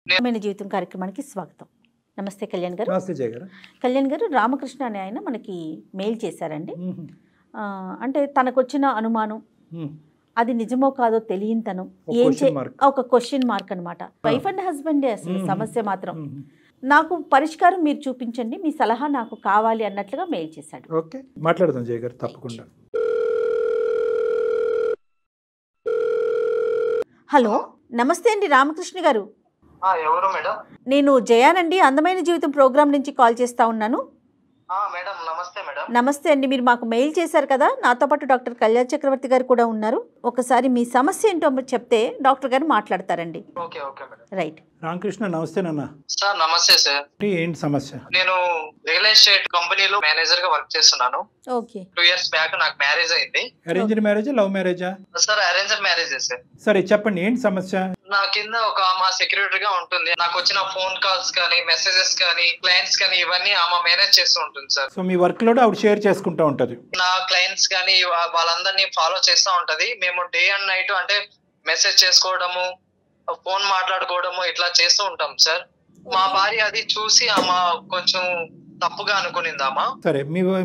అందమైన జీవితం కార్యక్రమానికి స్వాగతం. నమస్తే కళ్యాణ్ గారు. నమస్తే జయ గారు. కళ్యాణ్ గారు, రామకృష్ణ అనే ఆయన మనకి మెయిల్ చేశారండి. అంటే తనకు వచ్చిన అనుమానం అది నిజమో కాదో తెలియని తను ఒక క్వశ్చన్ మార్క్ అనమాట. వైఫ్ అండ్ హస్బెండ్ అసలు సమస్య మాత్రం నాకు పరిష్కారం మీరు చూపించండి, మీ సలహా నాకు కావాలి అన్నట్లుగా మెయిల్ చేశాడు. ఓకే, మాట్లాడదాం జయ గారు, తప్పకుండా. హలో, నమస్తే అండి రామకృష్ణ గారు. ఎవరు మేడం? నేను జయానండి, అందమైన జీవితం ప్రోగ్రామ్ నుంచి కాల్ చేస్తా ఉన్నాను. మేడం నమస్తే మేడం. నమస్తే అండి, మీరు మాకు మెయిల్ చేశారు కదా, నాతో పాటు డాక్టర్ కళ్యాణ్ చక్రవర్తి గారు కూడా ఉన్నారు. ఒకసారి మీ సమస్య ఏంటో చెప్తే డాక్టర్ గారు మాట్లాడతారండి. Okay okay madam. Right. Ramakrishna నమస్తే నాన్న. సార్ నమస్తే సార్. ఏంటి సమస్య? నేను రియల్ ఎస్టేట్ కంపెనీలో మేనేజర్ గా వర్క్ చేస్తున్నాను. ఓకే. 2 years బ్యాక్ నాకు మ్యారేజ్ అయింది. అరేంజ్డ్ మ్యారేజా, లవ్ మ్యారేజా? Sir arranged marriage sir. సరే చెప్పండి, ఏంటి సమస్య? నా కింద ఒక ఆమె సెక్యూరిటీ గా ఉంటుంది. నాకు వచ్చిన ఫోన్ కాల్స్ కానీ మెసేజెస్ కానీ క్లయింట్స్ కానీ ఇవన్నీ ఆమె మేనేజ్ చేస్తూ ఉంటుంది సార్. సో మీ వర్క్ లోడ్ ఆవిడ షేర్ చేసుకుంటా ఉంటది. నా క్లయింట్స్ కానీ వాళ్ళందరినీ ఫాలో చేస్తూ ఉంటది. మేము డే అండ్ నైట్ అంటే మెసేజ్ చేసుకోవడము, ఫోన్ మాట్లాడుకోవడము ఇట్లా చేస్తూ ఉంటాం సార్. మా భార్య అది చూసి ఆమె కొంచెం తప్పుగా అనుకునిందామా. సరే,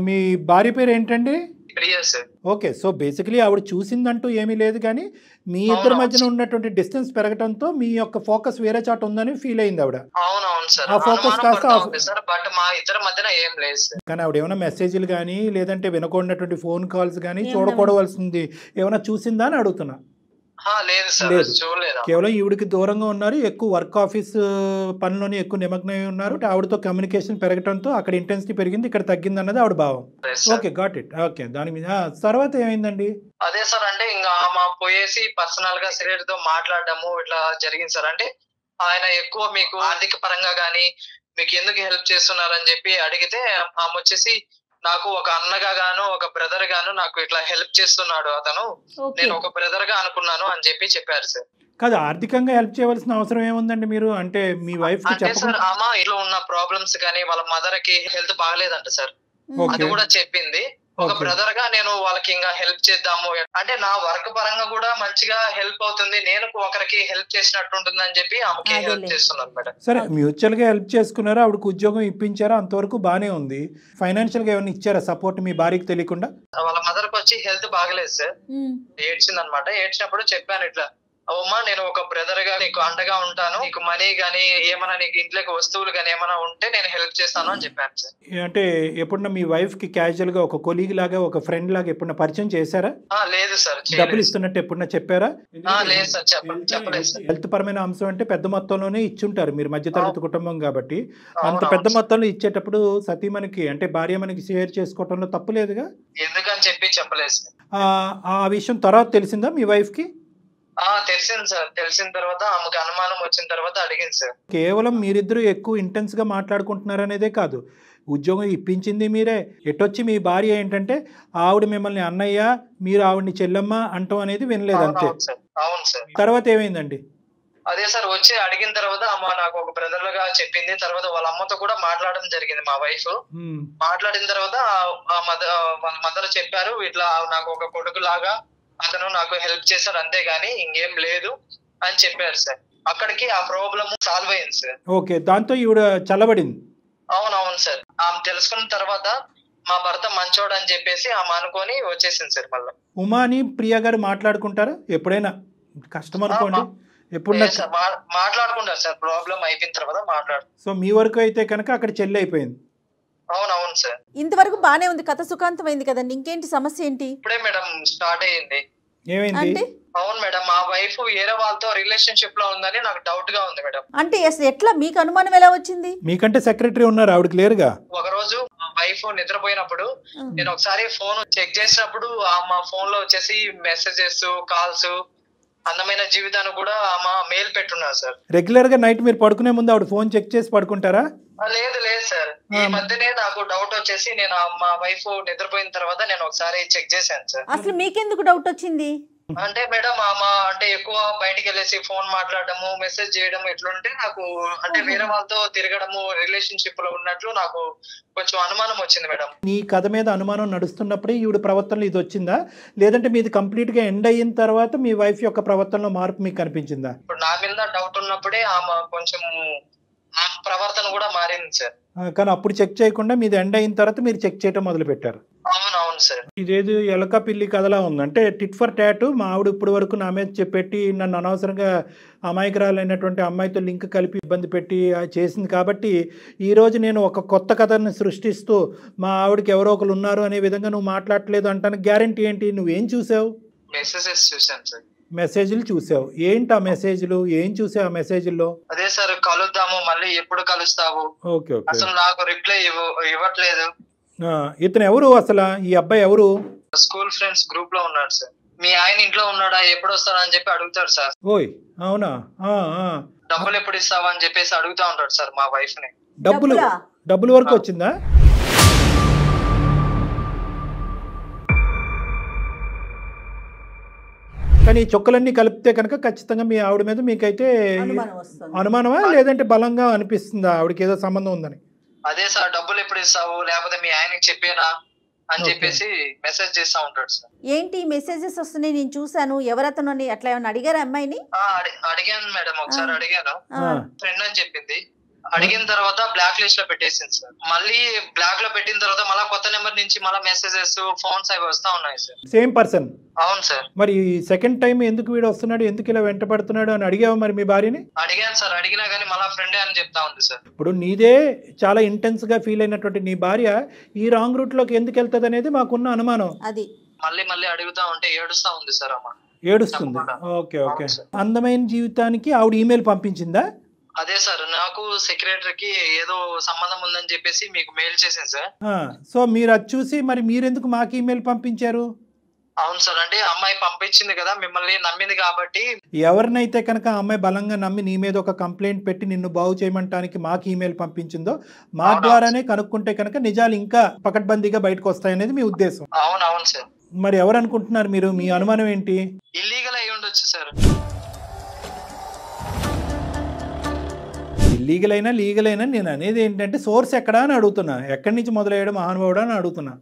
మీ భార్య పేరు ఏంటండి? Priya sir. Okay, so basically ఆవిడ చూసిందంటూ ఏమీ లేదు, కానీ మీ ఇద్దరి మధ్యన ఉన్నటువంటి డిస్టెన్స్ పెరగడంతో మీ యొక్క ఫోకస్ వేరే చాట ఉందని ఫీల్ అయింది ఆవిడ. అవునవును సార్. ఆ ఫోకస్ కాస్త సార్ బట్ మా ఇద్దరి మధ్యన ఏం లేదు సార్. కానీ ఆవిడ ఏమైనా మెసేజ్లు కానీ లేదంటే వినకూడనటువంటి ఫోన్ కాల్స్ కానీ చూడకూడవలసింది ఏమైనా చూసిందా అని అడుగుతున్నా. లేదు సార్, చూడలేదు. కేవలం ఈవిడికి దూరంగా ఉన్నారు, ఎక్కువ వర్క్ ఆఫీస్ పనిలోనే ఎక్కువ నిమగ్నమై ఉన్నారు. ఆవిడతో కమ్యూనికేషన్ పెరగడంతో అక్కడ ఇంటెన్సిటీ పెరిగింది, ఇక్కడ తగ్గింది అన్నది ఆవిడ భావం. Okay, got it. ఓకే, దాని మీద తర్వాత ఏమైందండి? అదే సార్, అంటే ఇంకా ఆమె పోయేసి పర్సనల్ గా సిరియర్ తో మాట్లాడడము ఇట్లా జరిగింది సార్. అంటే ఆయన ఎక్కువ మీకు ఆర్థిక పరంగా గానీ మీకు ఎందుకు హెల్ప్ చేస్తున్నారని చెప్పి అడిగితే ఆమె వచ్చేసి నాకు ఒక అన్నగా గాను ఒక బ్రదర్ గాను నాకు ఇట్లా హెల్ప్ చేస్తున్నాడు అతను, నేను ఒక బ్రదర్ గా అనుకున్నాను అని చెప్పారు సార్. కాదు, ఆర్థికంగా హెల్ప్ చేయవలసిన అవసరం ఏముందండి మీరు? అంటే మీ వైఫ్ అంటే సార్ ఆమె ఇంట్లో ఉన్న ప్రాబ్లమ్స్ కానీ వాళ్ళ మదర్ కి హెల్త్ బాగలేదంట సార్, అది కూడా చెప్పింది. ఒక బ్రదర్ గా నేను వాళ్ళకి ఇంకా హెల్ప్ చేద్దాము అంటే నా వర్క్ పరంగా కూడా మంచిగా హెల్ప్ అవుతుంది, నేను ఒకరికి హెల్ప్ చేసినట్టు ఉంటుంది అని చెప్పి ఆమెకి హెల్ప్ చేస్తున్నాను మేడం. సరే, మ్యూచువల్ గా హెల్ప్ చేసుకున్నారా, ఆవిడకు ఉద్యోగం ఇప్పించారా, అంతవరకు బానే ఉంది. ఫైనాన్షియల్ గా ఏమైనా ఇచ్చారా సపోర్ట్ మీ భార్యకి తెలియకుండా? వాళ్ళ మదర్ కి వచ్చి హెల్త్ బాగలేదు సార్, ఏడ్చింది అనమాట. ఏడ్చినప్పుడు చెప్పాను ఇట్లా, అమ్మా నేను ఒక బ్రదర్ గా నీకు అండగా ఉంటాను, నీకు మనీ గానీ ఏమైనా నీకు ఇంట్లోకి వస్తువులు గానీ ఏమైనా ఉంటే నేను హెల్ప్ చేస్తాను అని చెప్పాను సార్. అంటే ఎప్పుడన్నా మీ వైఫ్ కి క్యాజువల్ గా ఒక కొలీగ్ లాగా ఒక ఫ్రెండ్ లాగా ఎప్పుడన్నా పరిచయం చేశారా? లేదు సార్. డబ్బులు ఇస్తున్నట్టు ఎప్పుడన్నా చెప్పారా? లేదు సార్, చెప్పలేదు సార్. హెల్త్ పరమైన అంశం అంటే పెద్ద మొత్తంలోనే ఇచ్చుంటారు, మీరు మధ్యతరగతి కుటుంబం కాబట్టి. అంత పెద్ద మొత్తంలో ఇచ్చేటప్పుడు సతీమణికి అంటే భార్య మనకి షేర్ చేసుకోవటంలో తప్పు లేదుగా? ఎందుకని చెప్పి చెప్పలేదు సార్. ఆ విషయం తర్వాత తెలిసిందా మీ వైఫ్ కి? తెలిసింది సార్. తెలిసిన తర్వాత ఆమెకు అనుమానం వచ్చిన తర్వాత అడిగింది సార్. కేవలం మీరిద్దరు ఎక్కువ ఇంటెన్స్ గా మాట్లాడుకుంటున్నారు అనేదే కాదు, ఉద్యోగం ఇప్పించింది మీరే. ఎటొచ్చి మీ భార్య ఏంటంటే ఆవిడ మిమ్మల్ని అన్నయ్య, మీరు ఆవిడని చెల్లెమ్మ అంటాం అనేది వినలేదు అంతే. అవును సార్. తర్వాత ఏమైందండి? అదే సార్, వచ్చి అడిగిన తర్వాత అమ్మ నాకు ఒక బ్రదర్ గా చెప్పింది. తర్వాత వాళ్ళ అమ్మతో కూడా మాట్లాడడం జరిగింది మా వైఫ్. మాట్లాడిన తర్వాత వాళ్ళ మదర్ చెప్పారు ఇట్లా నాకు ఒక కొడుకు లాగా అతను నాకు హెల్ప్ చేశాడు అంతేగాని ఇంకేం లేదు అని చెప్పారు సార్. అక్కడికి ఆ ప్రాబ్లం సాల్వ్ అయింది సార్. ఓకే, దాంతో ఈవిడ చల్లబడింది. అవునవును సార్. ఆమె తెలుసుకున్న తర్వాత మా భర్త మంచోడు అని చెప్పేసి ఆమె అనుకొని వచ్చేసింది సార్. మళ్ళీ ఉమాని ప్రియా గారు మాట్లాడుకుంటారా ఎప్పుడైనా? కష్టం అనుకోండి, ఎప్పుడు మాట్లాడుకుంటారు సార్. ప్రాబ్లం అయిపోయిన తర్వాత మాట్లాడు. సో మీ వరకు అయితే కనుక అక్కడ చెల్లి అయిపోయింది. అవునవును సార్. ఇంతవరకు బానే ఉంది, కథ సుఖాంతమైంది కదండి, ఇంకేంటి సమస్య ఏంటి? ఇప్పుడే మేడం స్టార్ట్ అయ్యింది. ఏమైంది? అవును మేడం, మా వైఫ్ వేరే వాళ్ళతో రిలేషన్షిప్ లో ఉందని నాకు డౌట్ గా ఉంది మేడం. అంటే ఎట్లా మీకు అనుమానం ఎలా వచ్చింది? మీకంటే సెక్రటరీ ఉన్నారు, ఆవిడకి లేరుగా. ఒక రోజు మా వైఫ్ నిద్రపోయినప్పుడు నేను ఒకసారి ఫోన్ చెక్ చేసినప్పుడు మా ఫోన్ లో వచ్చేసి మెసేజెస్, కాల్స్, అందమైన జీవితాన్ని కూడా ఆమె మెయిల్ పెట్టున్నారు సార్. రెగ్యులర్ గా నైట్ మీరు పడుకునే ముందు ఆవిడ ఫోన్ చెక్ చేసి పడుకుంటారా? లేదు సార్. ఈ మధ్యనే నాకు డౌట్ వచ్చేసి నేను మా వైఫ్ నిద్రపోయిన తర్వాత నేను ఒకసారి చెక్ చేశాను సార్. అసలు మీకెందుకు డౌట్ వచ్చింది? అంటే మేడం ఆమె అంటే ఎక్కువ బయటికి వెళ్ళేసి ఫోన్ మాట్లాడడము మెసేజ్ చేయడం ఎట్లుంటే నాకు అంటే వేరే వాళ్ళతో తిరగడము రిలేషన్షిప్ లో ఉన్నట్లు నాకు కొంచెం అనుమానం వచ్చింది మేడం. నీ కథ మీద అనుమానం నడుస్తున్నప్పుడే ఈవిడ ప్రవర్తనలో ఇది వచ్చిందా, లేదంటే మీది కంప్లీట్ గా ఎండ్ అయిన తర్వాత మీ వైఫ్ యొక్క ప్రవర్తనలో మార్పు మీకు కనిపించిందా? ఇప్పుడు నా మీద డౌట్ ఉన్నప్పుడే ఆమె కొంచెం ఆ ప్రవర్తన కూడా మారింది సార్. కానీ అప్పుడు చెక్ చేయకుండా మీది ఎండ్ అయిన తర్వాత మీరు చెక్ చేయడం మొదలు పెట్టారు. అవునవును సార్. ఇదేది ఎలక పిల్లి కథలా ఉంది. అంటే టిట్ ఫర్ టాట్. మా ఆవిడ ఇప్పుడు వరకు నా మీద చెప్పెట్టి నన్ను అనవసరంగా అమాయకురాలైనటువంటి అమ్మాయితో లింక్ కలిపి ఇబ్బంది పెట్టి చేసింది కాబట్టి ఈరోజు నేను ఒక కొత్త కథను సృష్టిస్తూ మా ఆవిడకి ఎవరో ఒకరు ఉన్నారు అనే విధంగా నువ్వు మాట్లాడలేదు అంటానికి గ్యారంటీ ఏంటి? నువ్వేం చూసావు? మెసేజెస్ చూసాను సార్. మెసేజ్లు చూసావు. ఏంటి ఆ మెసేజ్లు? ఏం చూసావు ఆ మెసేజ్లో? అదే సార్ కలుద్దాము, మళ్ళీ ఎప్పుడు కలుస్తావు, ఓకే ఓకే. అసలు నాకు రిప్లై ఇవ్వట్లేదు. ఇతను ఎవరు అసలు? ఈ అబ్బాయి ఎవరు? స్కూల్ ఫ్రెండ్స్ గ్రూప్ లో ఉన్నాడు సార్. మీ ఆయన ఇంట్లో ఉన్నాడా, ఎప్పుడు వస్తాడా అని చెప్పి అడుగుతాడు సార్. ఓయ్ అవునా? డబ్బులు ఎప్పుడు ఇస్తావా అని చెప్పేసి అడుగుతా ఉంటాడు సార్ మా వైఫ్ ని. డబ్బులు వరకు వచ్చిందా? కానీ చుక్కలన్నీ కలిపితే కనుక ఖచ్చితంగా మీ ఆవిడ మీద మీకైతే అనుమానమా, లేదంటే బలంగా అనిపిస్తుందా ఆవిడకి ఏదో సంబంధం ఉందని? అదే సార్ డబ్బులు ఎప్పుడు ఇస్తావు, లేకపోతే మీ ఆయనకి చెప్పేనా అని చెప్పేసి మెసేజ్ చేస్తా ఉంటాడు సార్. ఏంటి మెసేజెస్ వస్తున్నాయి నేను చూసాను, ఎవరతను అని అట్లా ఏమన్నా అడిగారా అమ్మాయిని? అడిగాను మేడం, ఒకసారి అడిగాను. ఫ్రెండ్ అని చెప్పింది. అడిగిన తర్వాత బ్లాక్ లిస్ట్ లో పెట్టేసింది సార్. మళ్ళీ బ్లాక్ లో పెట్టిన తర్వాత మళ్ళీ కొత్త నెంబర్ నుంచి మళ్ళీ మెసేజెస్ ఫోన్స్ అవి వస్తా ఉన్నాయి సార్. Same person? అవును సార్. మరి సెకండ్ టైం ఎందుకు వీడు వస్తున్నాడు, ఎందుకు ఇలా వెంట పడుతున్నాడు అని అడిగావు మరి మీ భార్యని? అడిగాను సార్. అడిగినా గానీ మళ్ళీ ఫ్రెండే అని చెప్తా ఉంది సార్. ఇప్పుడు నీదే చాలా ఇంటెన్స్ గా ఫీల్ అయినటువంటి నీ భార్య ఈ రాంగ్ రూట్ లోకి ఎందుకు వెళ్తుంది అనేది మాకున్న అనుమానం. అది మళ్ళీ అడుగుతా ఉంటే ఏడుస్తా ఉంది సార్ అమ్మ. ఏడుస్తుంది? Okay okay. అందమైన జీవితానికి ఆవిడ ఈమెయిల్ పంపించిందా? అదే సార్ నాకు సెక్రటరీకి ఏదో సంబంధం ఉందని చెప్పేసి మీకు మెయిల్ చేశాను సార్. సో మీరు అది చూసి మరి మీరెందుకు మాకు ఈమెయిల్ పంపించారు? అవును సార్, అంటే అమ్మాయి పంపించింది కదా, మిమ్మల్ని నమ్మింది కాబట్టి. ఎవరినైతే కనుక అమ్మాయి బలంగా నమ్మి నీ మీద ఒక కంప్లైంట్ పెట్టి నిన్ను బాగు చేయమంటానికి మాకు ఈమెయిల్ పంపించిందో మా ద్వారానే కనుక్కుంటే కనుక నిజాలు ఇంకా పకడ్బందీగా బయటకు వస్తాయనేది మీ ఉద్దేశం. అవునవును సార్. మరి ఎవరు అనుకుంటున్నారు మీరు? మీ అనుమానం ఏంటి? ఇల్లీగల్ అయి ఉండొచ్చు సార్. ఇల్లీగల్ అయినా లీగల్ అయినా నేను అనేది ఏంటంటే సోర్స్ ఎక్కడా అని అడుగుతున్నా. ఎక్కడి నుంచి మొదలయ్యడం మహానుభావుడు అని అడుగుతున్నా.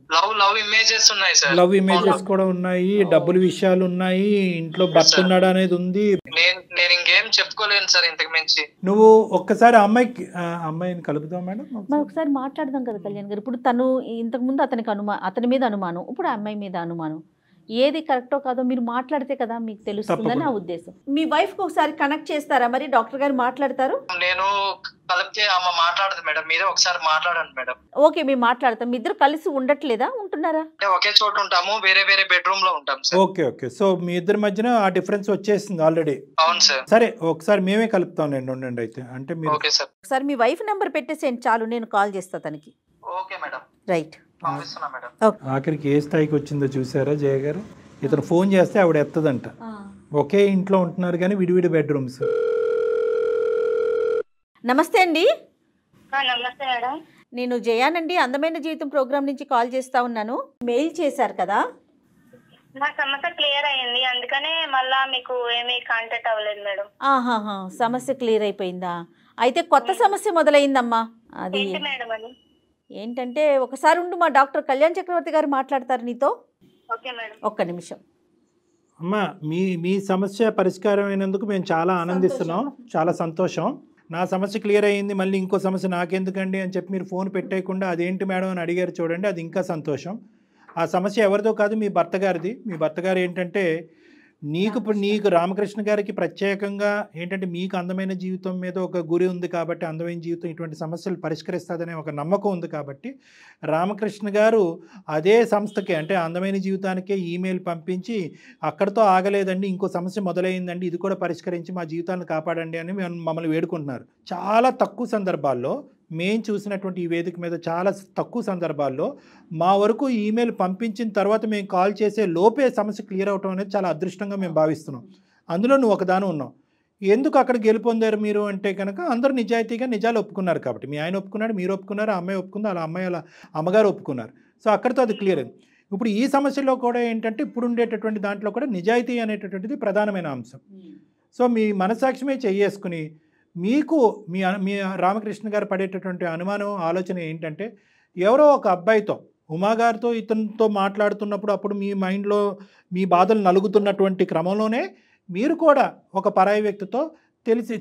లవ్ ఇమేజెస్ ఉన్నాయి సార్. లవ్ ఇమేజెస్ కూడా ఉన్నాయి, డబ్బులు విషయాలు ఉన్నాయి, ఇంట్లో భర్త ఉన్నాడా అనేది ఉంది. నేను ఇంకేం చెప్పుకోలేను సార్ ఇంతకు మించి. నువ్వు ఒక్కసారి అమ్మాయిని కలుపుదాం మేడం, మరి ఒకసారి మాట్లాడదాం కదా కళ్యాణ్ గారు. ఇప్పుడు తను ఇంతకు ముందు అతని మీద అనుమానం, ఇప్పుడు అమ్మాయి మీద అనుమానం. ఏది కరెక్టో కాదో మీరు మాట్లాడితే కదా మీకు తెలుస్తుందని నా ఉద్దేశం. మీ వైఫ్ కు ఒకసారి కనెక్ట్ చేస్తారా? మరి డాక్టర్ గారు మాట్లాడతారు. నేను కలిపితే ఆమె మాట్లాడదు మేడం, మీరే ఒకసారి మాట్లాడండి మేడం. ఓకే మేము మాట్లాడతాం. మీ ఇద్దరు కలిసి ఉండట్లేదా, ఉంటున్నారా? ఒకే చోట ఉంటాము, వేరే వేరే బెడ్రూమ్ లో ఉంటాం సార్. Okay okay. సో మీ ఇద్దరి మధ్యన ఆ డిఫరెన్స్ వచ్చేసింది ఆల్రెడీ. అవును సార్. సరే ఒకసారి మేమే కలుపుతాం నేను, ఉండండి అయితే. అంటే మీరు ఓకే సార్. ఒకసారి మీ వైఫ్ నెంబర్ పెట్టేసేయండి చాలు, నేను కాల్ చేస్తా తనకి. Okay madam. రైట్. ఆఖరికి ఏ స్థాయికి వచ్చిందో చూసారా జయ గారు? ఇతను ఫోన్ చేస్తే ఆవిడ ఎత్తదంట. ఒకే ఇంట్లో ఉంటున్నారు కానీ విడివిడి బెడ్రూమ్స్. నమస్తే అండి. నమస్తే మేడం. నేను జయానండి, అందమైన జీవితం ప్రోగ్రామ్ నుంచి కాల్ చేస్తా ఉన్నాను. మెయిల్ చేశారు కదా? నా సమస్య క్లియర్ అయ్యింది, అందుకనే మళ్ళా మీకు ఏమీ కాంటాక్ట్ అవ్వలేదు మేడం. ఆహాహా, సమస్య క్లియర్ అయిపోయిందా? అయితే కొత్త సమస్య మొదలైందమ్మా. అది మేడం అది ఏంటంటే, ఒకసారి ఉండు, మా డాక్టర్ కళ్యాణ్ చక్రవర్తి గారు మాట్లాడతారు నీతో. Okay madam. ఒక్క నిమిషం. అమ్మా, మీ సమస్య పరిష్కారం అయినందుకు మేము చాలా ఆనందిస్తున్నాం, చాలా సంతోషం. నా సమస్య క్లియర్ అయ్యింది, మళ్ళీ ఇంకో సమస్య నాకెందుకండి అని చెప్పి మీరు ఫోన్ పెట్టేయకుండా అదేంటి మేడం అని అడిగారు చూడండి, అది ఇంకా సంతోషం. ఆ సమస్య ఎవరిదో కాదు, మీ భర్త గారిది. మీ భర్త గారు ఏంటంటే నీకు రామకృష్ణ గారికి ప్రత్యేకంగా ఏంటంటే మీకు అందమైన జీవితం మీద ఒక గురి ఉంది కాబట్టి, అందమైన జీవితం ఇటువంటి సమస్యలు పరిష్కరిస్తుందనే ఒక నమ్మకం ఉంది కాబట్టి రామకృష్ణ గారు అదే సంస్థకి అంటే అందమైన జీవితానికే ఈమెయిల్ పంపించి అక్కడితో ఆగలేదండి, ఇంకో సమస్య మొదలైందండి, ఇది కూడా పరిష్కరించి మా జీవితాన్ని కాపాడండి అని మమ్మల్ని వేడుకుంటున్నారు. చాలా తక్కువ సందర్భాల్లో మేము చూసినటువంటి ఈ వేదిక మీద చాలా తక్కువ సందర్భాల్లో మా వరకు ఈమెయిల్ పంపించిన తర్వాత మేము కాల్ చేసే లోపే సమస్య క్లియర్ అవటం అనేది చాలా అదృష్టంగా మేము భావిస్తున్నాం. అందులో నువ్వు ఒకదాని ఉన్నావు. ఎందుకు అక్కడ గెలుపొందారు మీరు అంటే కనుక అందరూ నిజాయితీగా నిజాలు ఒప్పుకున్నారు కాబట్టి. మీ ఆయన ఒప్పుకున్నాడు, మీరు ఒప్పుకున్నారు, ఆ అమ్మాయి ఒప్పుకుంది, అలా అమ్మాయి అలా అమ్మగారు ఒప్పుకున్నారు. సో అక్కడితో అది క్లియర్ అయింది. ఇప్పుడు ఈ సమస్యలో కూడా ఏంటంటే ఇప్పుడు ఉండేటటువంటి దాంట్లో కూడా నిజాయితీ అనేటటువంటిది ప్రధానమైన అంశం. సో మీ మనసాక్షిమే చేసుకుని మీకు మీ మీ రామకృష్ణ గారు పడేటటువంటి అనుమానం ఆలోచన ఏంటంటే ఎవరో ఒక అబ్బాయితో ఉమాగారితో ఇతనితో మాట్లాడుతున్నప్పుడు అప్పుడు మీ మైండ్లో మీ బాధలు నలుగుతున్నటువంటి క్రమంలోనే మీరు కూడా ఒక పరాయి వ్యక్తితో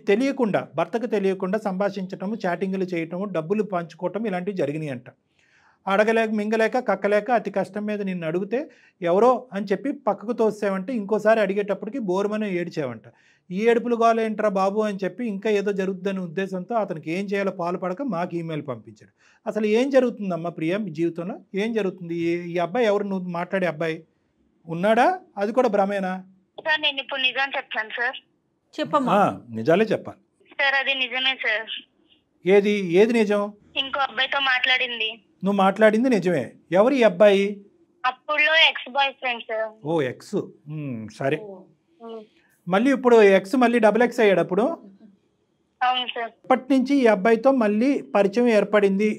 తెలియకుండా భర్తకు తెలియకుండా సంభాషించటము, చాటింగ్లు చేయటము, డబ్బులు పంచుకోవటం ఇలాంటివి జరిగినాయి అంట. అడగలేక మింగలేక కక్కలేక అతి కష్టం మీద నిన్ను అడిగితే ఎవరో అని చెప్పి పక్కకు తోసావంటే ఇంకోసారి అడిగేటప్పటికి బోరుమని ఏడ్చావంట. ఈ ఏడుపులు గోలేంట్రా బాబు అని చెప్పి ఇంకా ఏదో జరుగుతుందనే ఉద్దేశంతో అతనికి ఏం చేయాలో పాల్పడక మాకు ఈమెయిల్ పంపించాడు. అసలు ఏం జరుగుతుందమ్మా ప్రియ మీ జీవితంలో ఏం జరుగుతుంది? ఈ అబ్బాయి ఎవరు, నువ్వు మాట్లాడే అబ్బాయి ఉన్నాడా? అది కూడా భ్రమేనా? సార్ నేను ఇప్పుడు నిజం చెప్తాను సార్. చెప్పమ్మా. నిజాలే చెప్పాలి సార్. అది నిజమే సార్. ఏది నిజం? ఇంకో అబ్బాయితో మాట్లాడింది. నువ్వు మాట్లాడింది నిజమే. ఎవరు ఈ అబ్బాయి? అప్పుడులో X boy friend sir. O X. సరే, మళ్ళీ ఇప్పుడు ఎక్స్ మళ్ళీ డబుల్ ఎక్స్ అయ్యాడు అప్పుడు? అవును సార్. అప్పటి నుంచి ఈ అబ్బాయితో మళ్ళీ పరిచయం ఏర్పడింది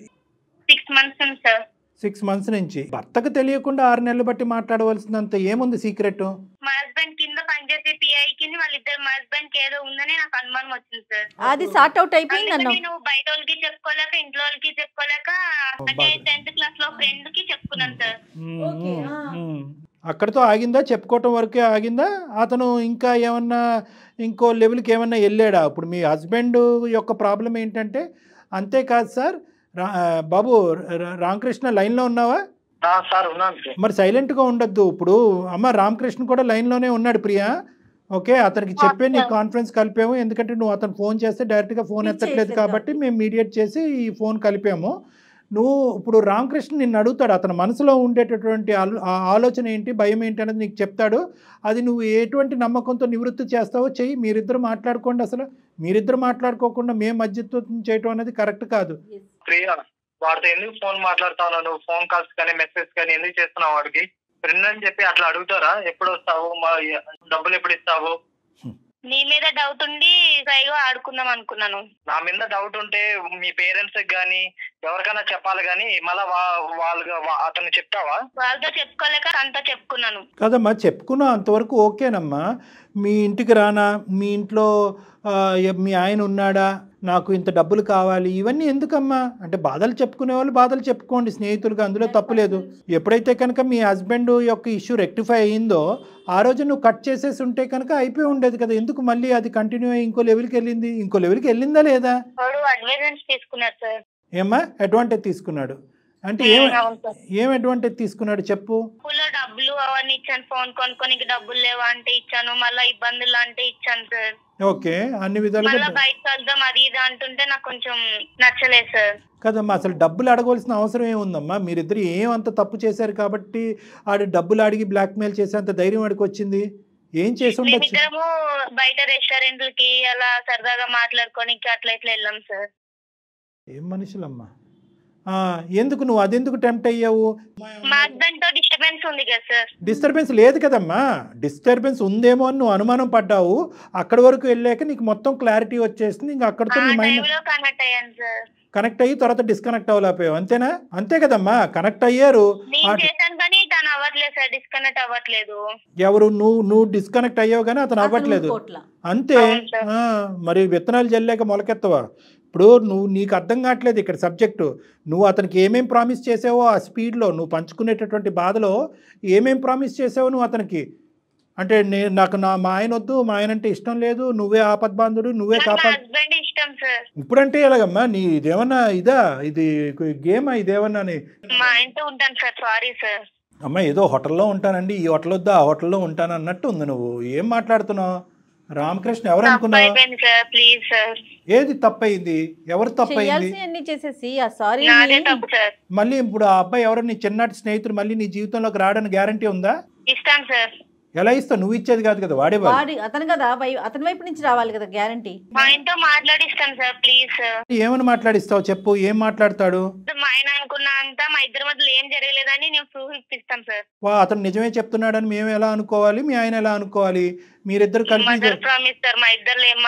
6 months ఉంది సార్. 6 months నుంచి. భర్తకు తెలియకుండా 6 నెలలు బట్టి మాట్లాడవలసినంత ఏముంది సీక్రెట్? మా హస్బెండ్ కింద పనిచేసే పిఐ కింద వాళ్ళిద్దరు మా హస్బెండ్ కి ఏదో ఉందని నాకు అనుమానం వచ్చింది సార్. అది సార్ట్ అవుట్ అయిపోయింది అన్న. నేను బయట వాళ్ళకి చెప్పుకోలేక ఇంట్లో వాళ్ళకి చెప్పుకోలేక అంటే 10th క్లాస్ లో ఫ్రెండ్ కి చెప్పుకున్నాను సార్. అక్కడితో ఆగిందా? చెప్పుకోవటం వరకే ఆగిందా? అతను ఇంకా ఏమన్నా ఇంకో లెవెల్కి ఏమన్నా వెళ్ళాడా? ఇప్పుడు మీ హస్బెండ్ యొక్క ప్రాబ్లం ఏంటంటే, అంతేకాదు సార్ బాబు రామకృష్ణ లైన్లో ఉన్నావా? మరి సైలెంట్గా ఉండొద్దు. ఇప్పుడు అమ్మ రామకృష్ణ కూడా లైన్లోనే ఉన్నాడు ప్రియా. ఓకే, అతనికి చెప్పే నీ కాన్ఫరెన్స్ కలిపాము. ఎందుకంటే నువ్వు అతను ఫోన్ చేస్తే డైరెక్ట్గా ఫోన్ ఎత్తట్లేదు కాబట్టి మేము మీడియేట్ చేసి ఈ ఫోన్ కలిపాము. నువ్వు ఇప్పుడు రామకృష్ణ నిన్ను అడుగుతాడు, అతని మనసులో ఉండేటటువంటి ఆలోచన ఏంటి, భయం ఏంటి అనేది నీకు చెప్తాడు. అది నువ్వు ఎటువంటి నమ్మకంతో నివృత్తి చేస్తావో చెయ్యి. మీరిద్దరు మాట్లాడుకోండి. అసలు మీరిద్దరు మాట్లాడుకోకుండా మేము మధ్యత్వం చేయటం అనేది కరెక్ట్ కాదు. ప్రియా, వాడితో ఎందుకు ఫోన్ మాట్లాడుతావు? నువ్వు ఫోన్ కాల్స్ కానీ మెసేజ్ కానీ ఎందుకు చేస్తున్నావు? వాడికి ఫ్రెండ్ అని చెప్పి అట్లా అడుగుతారా? ఎప్పుడు వస్తావు, మా డబ్బులు ఎప్పుడు ఇస్తావు? నీ మీద డౌట్ ఉండి సైగా ఆడుకుందాం అనుకున్నాను. నా మీద డౌట్ ఉంటే మీ పేరెంట్స్ గానీ ఎవరికైనా చెప్పాలి గానీ మళ్ళా అతను చెప్తావా? వాళ్ళతో చెప్పుకోలేక అంతా చెప్పుకున్నాను కదమ్మా. చెప్పుకున్నా అంతవరకు ఓకేనమ్మా. మీ ఇంటికి రానా, మీ ఇంట్లో మీ ఆయన ఉన్నాడా, నాకు ఇంత డబ్బులు కావాలి, ఇవన్నీ ఎందుకమ్మా? అంటే బాధలు చెప్పుకునే వాళ్ళు బాధలు చెప్పుకోండి స్నేహితులుగా, అందులో తప్పులేదు. ఎప్పుడైతే కనుక మీ హస్బెండ్ యొక్క ఇష్యూ రెక్టిఫై అయ్యిందో ఆ రోజు నువ్వు కట్ చేసేసి ఉంటే కనుక అయిపోయి ఉండేది కదా. ఎందుకు మళ్ళీ అది కంటిన్యూ అయ్యి ఇంకో లెవెల్కి వెళ్ళింది? ఇంకో లెవెల్కి వెళ్ళిందా లేదా? ఏమ్మా అడ్వాంటేజ్ తీసుకున్నాడు అంటే ఏం అడ్వాంటేజ్ తీసుకున్నాడు చెప్పు. డబ్బులు అవన్నీ ఇచ్చాను, ఫోన్ కొనుక్కొని డబ్బులు లేవా అంటే ఇచ్చాను, మళ్ళీ ఇబ్బందులు అంటే ఇచ్చాను సార్. ఓకే, అన్ని విధాలుగా బయట వెళ్దాం అది ఇది అంటుంటే నాకు కొంచెం నచ్చలేదు సార్. కదమ్మా, అసలు డబ్బులు అడగవలసిన అవసరం ఏముందమ్మా? మీరిద్దరు ఏమంత తప్పు చేశారు కాబట్టి ఆడు డబ్బులు అడిగి బ్లాక్మెయిల్ చేసేంత ధైర్యం వాడికి వచ్చింది? ఏం చేసి ఉండొచ్చు? బయట రెస్టారెంట్లకి అలా సరదాగా మాట్లాడుకొని అట్లా ఇట్లా వెళ్ళాం సార్. ఏం మనుషులమ్మా. ఎందుకు నువ్వు అదెందుకు టెంప్ట్ అయ్యావు? డిస్టర్బెన్స్ లేదు కదమ్మా. డిస్టర్బెన్స్ ఉందేమో అని నువ్వు అనుమానం పడ్డావు. అక్కడి వరకు వెళ్ళాక నీకు మొత్తం క్లారిటీ వచ్చేసింది. ఇంకా అక్కడితో నీ మైండ్ కనెక్ట్ అయ్యి తర్వాత డిస్కనెక్ట్ అవ్వలేకపోయావు, అంతేనా? అంతే కదమ్మా, కనెక్ట్ అయ్యారు. ఎవరు? నువ్వు డిస్కనెక్ట్ అయ్యావు కానీ అతను అవ్వట్లేదు, అంతే. మరి విత్తనాలు జల్లేక మొలకెత్తవా? ఇప్పుడు నీకు అర్థం కావట్లేదు ఇక్కడ సబ్జెక్టు. నువ్వు అతనికి ఏమేం ప్రామిస్ చేసావో ఆ స్పీడ్లో నువ్వు పంచుకునేటటువంటి బాధలో ఏమేం ప్రామిస్ చేసావో నువ్వు అతనికి, అంటే నాకు మా ఆయన వద్దు, మా ఆయన అంటే ఇష్టం లేదు, నువ్వే ఆపద్బాంధుడు, నువ్వే కాపాడు. ఇప్పుడంటే ఎలాగమ్మా? నీ ఇదేమన్నా ఇదా, ఇది గేమా, ఇదేమన్నా? అమ్మా ఏదో హోటల్లో ఉంటానండి, ఈ హోటల్ వద్దా ఆ హోటల్లో ఉంటాను అన్నట్టు ఉంది. నువ్వు ఏం మాట్లాడుతున్నావు? రామకృష్ణ ఎవరు అనుకున్నావు? ఏది తప్పయింది? ఎవరు తప్పయింది? మళ్ళీ ఇప్పుడు ఆ అబ్బాయి ఎవరో నీ చిన్నటి స్నేహితుడు మళ్ళీ నీ జీవితంలోకి రావడానికి గ్యారంటీ ఉందా? ఎలా ఇస్తావు? నువ్వు ఇచ్చేది కాదు కదా, వాడే అతను కదా, అతని వైపు నుంచి రావాలి కదా గ్యారంటీ. మాట్లాడిస్తాను సార్, ప్లీజ్ సార్. ఏమని మాట్లాడిస్తావు చెప్పు, ఏం మాట్లాడతాడు? మా ఆయన అనుకున్నా అంతా మా ఇద్దరి మధ్యలో ఏం జరగలేదని నేను ప్రూఫ్ ఇప్పిస్తాను సార్. అతను నిజమే చెప్తున్నాడని మేము ఎలా అనుకోవాలి, మీ ఆయన ఎలా అనుకోవాలి? మీరిద్దరు కలిపి మదర్ ప్రామిస్ సార్, మా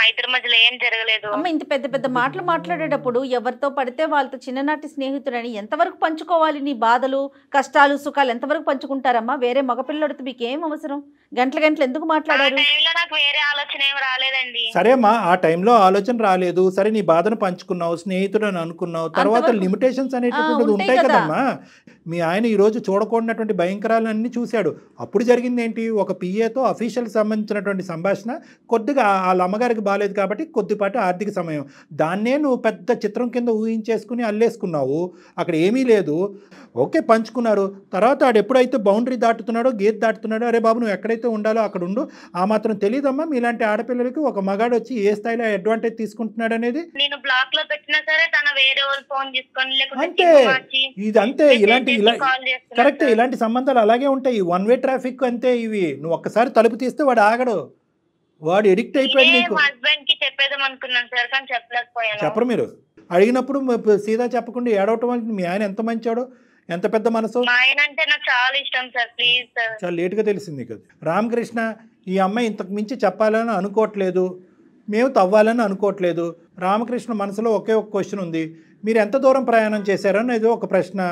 ఇద్దరి మధ్యలో ఏం జరగలేదు. అమ్మ ఇంత పెద్ద పెద్ద మాటలు మాట్లాడేటప్పుడు ఎవరితో పడితే వాళ్ళతో చిన్ననాటి స్నేహితుడని ఎంతవరకు పంచుకోవాలి? నీ బాధలు కష్టాలు సుఖాలు ఎంతవరకు పంచుకుంటారమ్మా? వేరే మగపిల్లడితో మీకు ఏం అవసరం? గంటల గంటలు ఎందుకు మాట్లాడారు? నాకు వేరే ఆలోచన ఏం రాలేదండి. సరే అమ్మా, ఆ టైంలో ఆలోచన రాలేదు, సరే నీ బాధను పంచుకున్నావు, స్నేహితుడు అని అనుకున్నావు, తర్వాత లిమిటేషన్స్ అనేటటువంటిది ఉంటాయి కదమ్మా. మీ ఆయన ఈరోజు చూడకూడనటువంటి భయంకరాలన్నీ చూశాడు. అప్పుడు జరిగింది ఏంటి? ఒక పిఏతో అఫీషియల్కి సంబంధించినటువంటి సంభాషణ, కొద్దిగా వాళ్ళ అమ్మగారికి బాగాలేదు కాబట్టి కొద్దిపాటి ఆర్థిక సమయం, దాన్నే నువ్వు పెద్ద చిత్రం కింద ఊహించేసుకుని అల్లేసుకున్నావు. అక్కడ ఏమీ లేదు, ఓకే పంచుకున్నారు. తర్వాత ఆడు ఎప్పుడైతే బౌండరీ దాటుతున్నాడో, గేట్ దాటుతున్నాడో, అరే బాబు నువ్వు ఎక్కడైతే ఉండాలో అక్కడ ఉండు, ఆ మాత్రం తెలియదమ్మా మీలాంటి ఆడపిల్లలకి ఒక మగాడు వచ్చి ఏ స్థాయిలో అడ్వాంటేజ్ తీసుకుంటున్నాడు అనేది. నేను బ్లాక్ లో పెట్టినా సరే తన వేరే వాళ్ళు ఫోన్ తీసుకొని అంటే ఇదంతే, ఇలాంటి కరెక్ట్, ఇలాంటి సంబంధాలు అలాగే ఉంటాయి. వన్ వే ట్రాఫిక్ అంతే ఇవి. నువ్వు ఒక్కసారి తలుపు తీస్తే వాడు ఆగడు, వాడు ఎడిక్ట్ అయిపోయాడు నీకు. హస్బెండ్ కి చెప్పేదాం అనుకున్నాను సార్, కానీ చెప్పలేకపోయాను. చెప్పరు మీరు అడిగినప్పుడు సీదా చెప్పకుండా ఏడవటం అంటే మీ ఆయన ఎంత మంచాడో, ఎంత పెద్ద మనసు. మా ఆయన అంటే నాకు చాలా ఇష్టం సార్, ప్లీజ్ సార్. చాలా లేటుగా తెలిసింది కదా రామకృష్ణ. ఈ అమ్మాయి ఇంతకు మించి చెప్పాలని అనుకోవట్లేదు, మేము తవ్వాలని అనుకోవట్లేదు. రామకృష్ణ మనసులో ఒకే ఒక క్వశ్చన్ ఉంది, మీరు ఎంత దూరం ప్రయాణం చేశారని ఒక ప్రశ్న.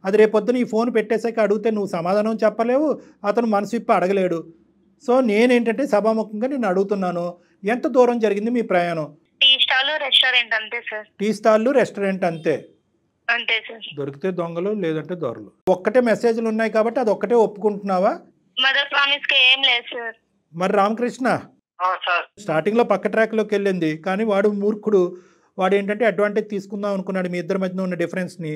అది రేపొద్దున ఈ ఫోన్ పెట్టేసాక అడిగితే నువ్వు సమాధానం చెప్పలేవు, అతను మనసు విప్పి అడగలేడు. సో నేనేంటంటే సభాముఖంగా నేను అడుగుతున్నాను, ఎంత దూరం జరిగింది మీ ప్రయాణం? టీ స్టాల్ రెస్టారెంట్ అంతే సార్. టీ స్టాల్ రెస్టారెంట్ అంతే. అంతే సార్. దొరికితే దొంగలు, లేదంటే దొరలు. ఒక్కటే మెసేజ్లు ఉన్నాయి కాబట్టి అది ఒక్కటే ఒప్పుకుంటున్నావా? మదర్ ప్రామిస్ కి ఏం లేదు సార్. మరి రామకృష్ణ స్టార్టింగ్ లో పక్క ట్రాక్ లోకి వెళ్ళింది, కానీ వాడు మూర్ఖుడు. వాడు ఏంటంటే అడ్వాంటేజ్ తీసుకుందాం అనుకున్నాడు మీ ఇద్దరి మధ్యన ఉన్న డిఫరెన్స్ని.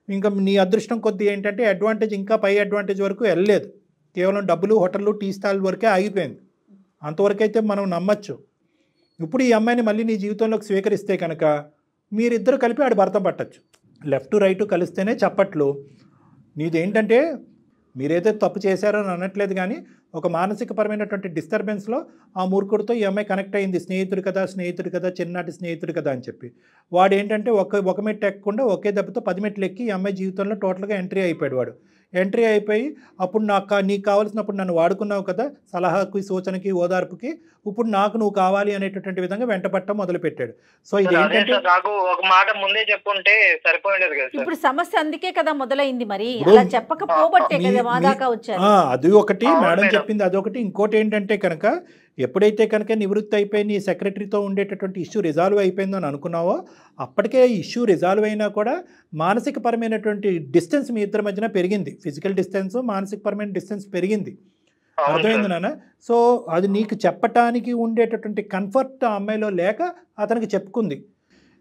ఇంకా నీ అదృష్టం కొద్ది ఏంటంటే అడ్వాంటేజ్ ఇంకా పై అడ్వాంటేజ్ వరకు వెళ్ళలేదు, కేవలం డబ్బులు, హోటళ్ళు, టీ స్టాల్ వరకే ఆగిపోయింది. అంతవరకైతే మనం నమ్మచ్చు. ఇప్పుడు ఈ అమ్మాయిని మళ్ళీ నీ జీవితంలోకి స్వీకరిస్తే కనుక మీరిద్దరు కలిపి ఆడు భర్త పట్టచ్చు. లెఫ్ట్ రైట్ కలిస్తేనే చప్పట్లు. నీదేంటంటే మీరేదో తప్పు చేశారో అని అనట్లేదు, కానీ ఒక మానసికపరమైనటువంటి డిస్టర్బెన్స్లో ఆ మూర్ఖుడితో ఈ అమ్మాయి కనెక్ట్ అయింది. స్నేహితుడు కదా, చిన్ననాటి స్నేహితుడు కదా అని చెప్పి. వాడు ఏంటంటే ఒక మెట్టు ఎక్కకుండా ఒకే దెబ్బతో 10 మెట్లు ఎక్కి ఈ అమ్మాయి జీవితంలో టోటల్గా ఎంట్రీ అయిపోయాడు. వాడు ఎంట్రీ అయిపోయి అప్పుడు నీకు కావాల్సినప్పుడు నన్ను వాడుకున్నావు కదా, సలహాకి, సూచనకి, ఓదార్పుకి, ఇప్పుడు నువ్వు కావాలి అనేటటువంటి విధంగా వెంటపట్టడం మొదలుపెట్టాడు. సో ఇది ఏంటంటే నాకు ఒక మాట ముందే చెప్పుంటే సరిపోయింది కదా. ఇప్పుడు సమస్య అందుకే కదా మొదలైంది, మరి అలా చెప్పకపోబట్టే కదా మా దాకా వచ్చారు. అది ఒకటి మేడం చెప్పింది, అదొకటి. ఇంకోటి ఏంటంటే కనుక ఎప్పుడైతే కనుక నివృత్తి అయిపోయి నీ సెక్రటరీతో ఉండేటటువంటి ఇష్యూ రిజాల్వ్ అయిపోయిందో అని అనుకున్నావో, అప్పటికే ఇష్యూ రిజాల్వ్ అయినా కూడా మానసికపరమైనటువంటి డిస్టెన్స్ మీ ఇద్దరి మధ్యన పెరిగింది. ఫిజికల్ డిస్టెన్స్, మానసికపరమైన డిస్టెన్స్ పెరిగింది. అర్థమైంది నాన్న? సో అది నీకు చెప్పటానికి ఉండేటటువంటి కంఫర్ట్ ఆ అమ్మాయిలో లేక అతనికి చెప్పుకుంది.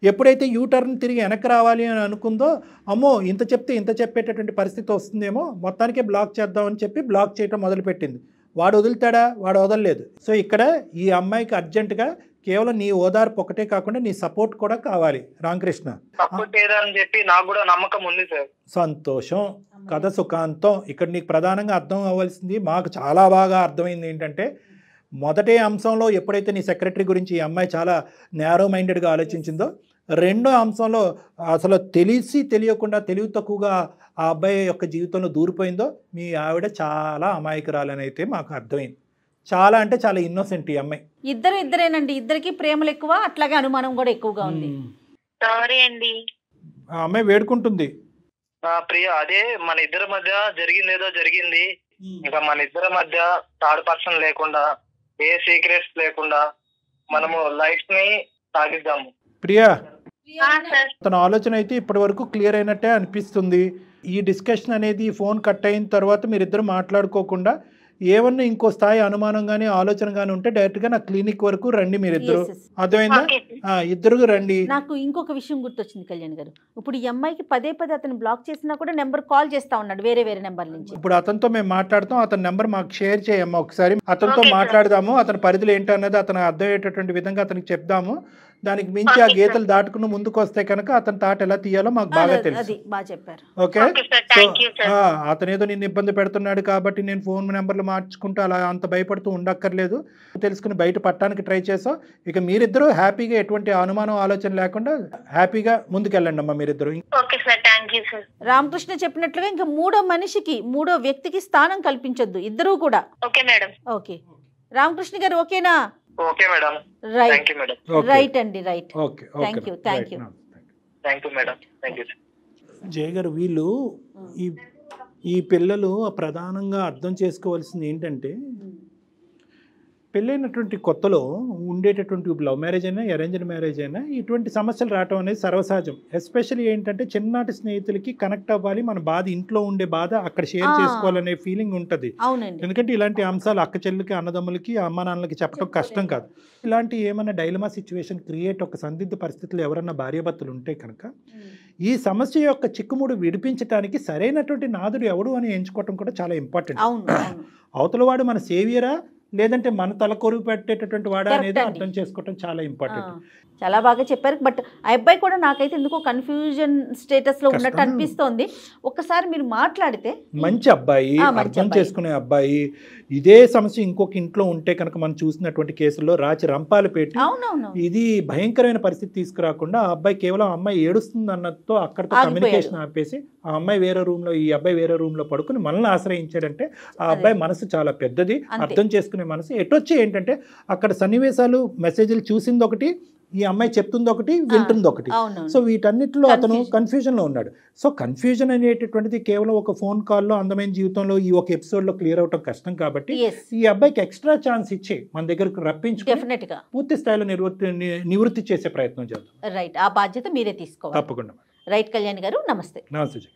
ఎప్పుడైతే యూటర్న్ తిరిగి వెనక్కి రావాలి అని అనుకుందో, అమ్మో ఇంత చెప్తే ఇంత చెప్పేటటువంటి పరిస్థితి వస్తుందేమో, మొత్తానికే బ్లాక్ చేద్దామని చెప్పి బ్లాక్ చేయడం మొదలుపెట్టింది. వాడు వదులుతాడా? వాడు వదలలేదు. సో ఇక్కడ ఈ అమ్మాయికి అర్జెంటుగా కేవలం నీ ఓదార్పు ఒకటే కాకుండా నీ సపోర్ట్ కూడా కావాలి. రామకృష్ణ చెప్పి నాకు కూడా నమ్మకం ఉంది సార్. సంతోషం, కథ సుఖాంతం. ఇక్కడ నీకు ప్రధానంగా అర్థం అవ్వాల్సింది, మాకు చాలా బాగా అర్థమైంది ఏంటంటే, మొదటి అంశంలో ఎప్పుడైతే నీ సెక్రటరీ గురించి ఈ అమ్మాయి చాలా నేరో మైండెడ్గా ఆలోచించిందో, రెండో అంశంలో అసలు తెలియకుండా తెలివి తక్కువగా ఆ అబ్బాయి యొక్క జీవితంలో దూరిపోయిందో, మీ ఆవిడ చాలా అమాయకురాలని అయితే మాకు అర్థమైంది. చాలా అంటే చాలా ఇన్నోసెంట్ ఈ అమ్మాయి. ఇద్దరేనండి, ఇద్దరికి ప్రేమలు ఎక్కువ, అట్లాగే అనుమానం కూడా ఎక్కువగా ఉంది. సారీ అండి. ఆ అమ్మాయి వేడుకుంటుంది, ప్రియ అదే మన ఇద్దరి మధ్య జరిగిందేదో జరిగింది, ఇంకా మన ఇద్దరి మధ్య థర్డ్ పర్సన్ లేకుండా, ఏ సీక్రెట్స్ లేకుండా మనము లైఫ్ ని సాగిద్దాము. ప్రియా, తన ఆలోచన అయితే ఇప్పటి వరకు క్లియర్ అయినట్టే అనిపిస్తుంది. ఈ డిస్కషన్ అనేది ఫోన్ కట్ అయిన తర్వాత మీరిద్దరు మాట్లాడుకోకుండా ఏమన్నా ఇంకో స్థాయి అనుమానం కానీ ఆలోచన కానీ ఉంటే డైరెక్ట్గా నా క్లినిక్ వరకు రండి మీరిద్దరు. అర్థమైందా? ఇద్దరు రండి. నాకు ఇంకొక విషయం గుర్తొచ్చింది కళ్యాణ్ గారు. ఇప్పుడు ఈ అమ్మాయికి పదే అతను బ్లాక్ చేసినా కూడా నెంబర్ కాల్ చేస్తా ఉన్నాడు వేరే నెంబర్ నుంచి. ఇప్పుడు అతనితో మేము మాట్లాడతాం, అతని నెంబర్ మాకు షేర్ చేయమ్మా. ఒకసారి అతనితో మాట్లాడదాము, అతని పరిధిలో ఏంటన్నది అతను అర్థమయ్యేటటువంటి విధంగా అతనికి చెప్దాము. దానికి మించి ఆ గీతలు దాటుకుని ముందుకు వస్తే కనుక అతని తాట ఎలా తీయాలో మాకు బాగా తెలుసు. ఓకే, సో అతనేదో నిన్ను ఇబ్బంది పెడుతున్నాడు కాబట్టి నేను ఫోన్ నెంబర్లు మార్చుకుంటూ అలా అంత భయపడుతూ ఉండక్కర్లేదు. తెలుసుకుని బయట పట్టడానికి ట్రై చేసాం. ఇక మీరిద్దరూ హ్యాపీగా ఎటువంటి అనుమానం ఆలోచన లేకుండా హ్యాపీగా ముందుకెళ్ళండి అమ్మా మీరిద్దరు. రామకృష్ణ చెప్పినట్లుగా ఇంకా మూడో వ్యక్తికి స్థానం కల్పించొద్దు ఇద్దరూ కూడా. Okay madam. ఓకే రామకృష్ణ గారు ఓకేనా? Okay madam. Right thank you madam. Right అండి right. Okay thank you thank you. Thank you madam. Thank you. Jaya గారు, వీళ్ళు ఈ పిల్లలు ప్రధానంగా అర్థం చేసుకోవాల్సింది ఏంటంటే, పెళ్ళైనటువంటి కొత్తలో ఉండేటటువంటి లవ్ మ్యారేజ్ అయినా అరేంజ్డ్ మ్యారేజ్ అయినా ఇటువంటి సమస్యలు రావటం అనేది సర్వసహజం. ఎస్పెషల్లీ ఏంటంటే చిన్ననాటి స్నేహితులకి కనెక్ట్ అవ్వాలి, మన బాధ ఇంట్లో ఉండే బాధ అక్కడ షేర్ చేసుకోవాలనే ఫీలింగ్ ఉంటుంది. ఎందుకంటే ఇలాంటి అంశాలు అక్క చెల్లికి, అన్నదమ్ములకి, అమ్మ నాన్నలకి చెప్పడం కష్టం కాదు. ఇలాంటి ఏమైనా డైలమా సిచ్యువేషన్ క్రియేట్, ఒక సందిగ్ధ పరిస్థితులు ఎవరన్నా భార్యాభర్తలు ఉంటే కనుక ఈ సమస్య యొక్క చిక్కుముడు విడిపించడానికి సరైనటువంటి నాదుడు ఎవడు అని ఎంచుకోవటం కూడా చాలా ఇంపార్టెంట్. అవతల వాడు మన సేవియరా లేదంటే మన తల కొరువు పెట్టేటటువంటి వాడా అనేది అర్థం చేసుకోవటం చాలా ఇంపార్టెంట్. చాలా బాగా చెప్పారు. బట్ ఆ అబ్బాయి కూడా నాకైతే ఎందుకో కన్ఫ్యూజన్ స్టేటస్ లో ఉన్నట్టు అనిపిస్తోంది. ఒక్కసారి మీరు మాట్లాడితే. మంచి అబ్బాయి, అర్థం చేసుకునే అబ్బాయి. ఇదే సమస్య ఇంకొక ఇంట్లో ఉంటే కనుక మనం చూసినటువంటి కేసుల్లో రాచి రంపాలు పెట్టి ఇది భయంకరమైన పరిస్థితి తీసుకురాకుండా ఆ అబ్బాయి కేవలం అమ్మాయి ఏడుస్తుంది అన్నతో అక్కడితో కమ్యూనికేషన్ ఆపేసి ఆ అమ్మాయి వేరే రూమ్ లో, ఈ అబ్బాయి వేరే రూమ్ లో పడుకుని మనల్ని ఆశ్రయించాడంటే ఆ అబ్బాయి మనసు చాలా పెద్దది, అర్థం చేసుకునే మనసు. ఎటొచ్చి ఏంటంటే అక్కడ సన్నివేశాలు, మెసేజ్లు చూసింది ఒకటి, ఈ అమ్మాయి చెప్తుంది ఒకటి, వింటుంది ఒకటి. సో వీటన్నిటిలో అతను కన్ఫ్యూజన్ లో ఉన్నాడు. సో కన్ఫ్యూజన్ అనేటటువంటిది కేవలం ఒక ఫోన్ కాల్లో, అందమైన జీవితంలో ఈ ఒక ఎపిసోడ్ లో క్లియర్ అవటం కష్టం. కాబట్టి ఈ అబ్బాయికి ఎక్స్ట్రా ఛాన్స్ ఇచ్చి మన దగ్గరకు రప్పించుకుని పూర్తి స్థాయిలో నివృత్తి చేసే ప్రయత్నం చేద్దాం. రైట్, ఆ బాధ్యత మీరే తీసుకోవాలి. తప్పకుండా. రైట్ కళ్యాణ్ గారు, నమస్తే. నమస్తే.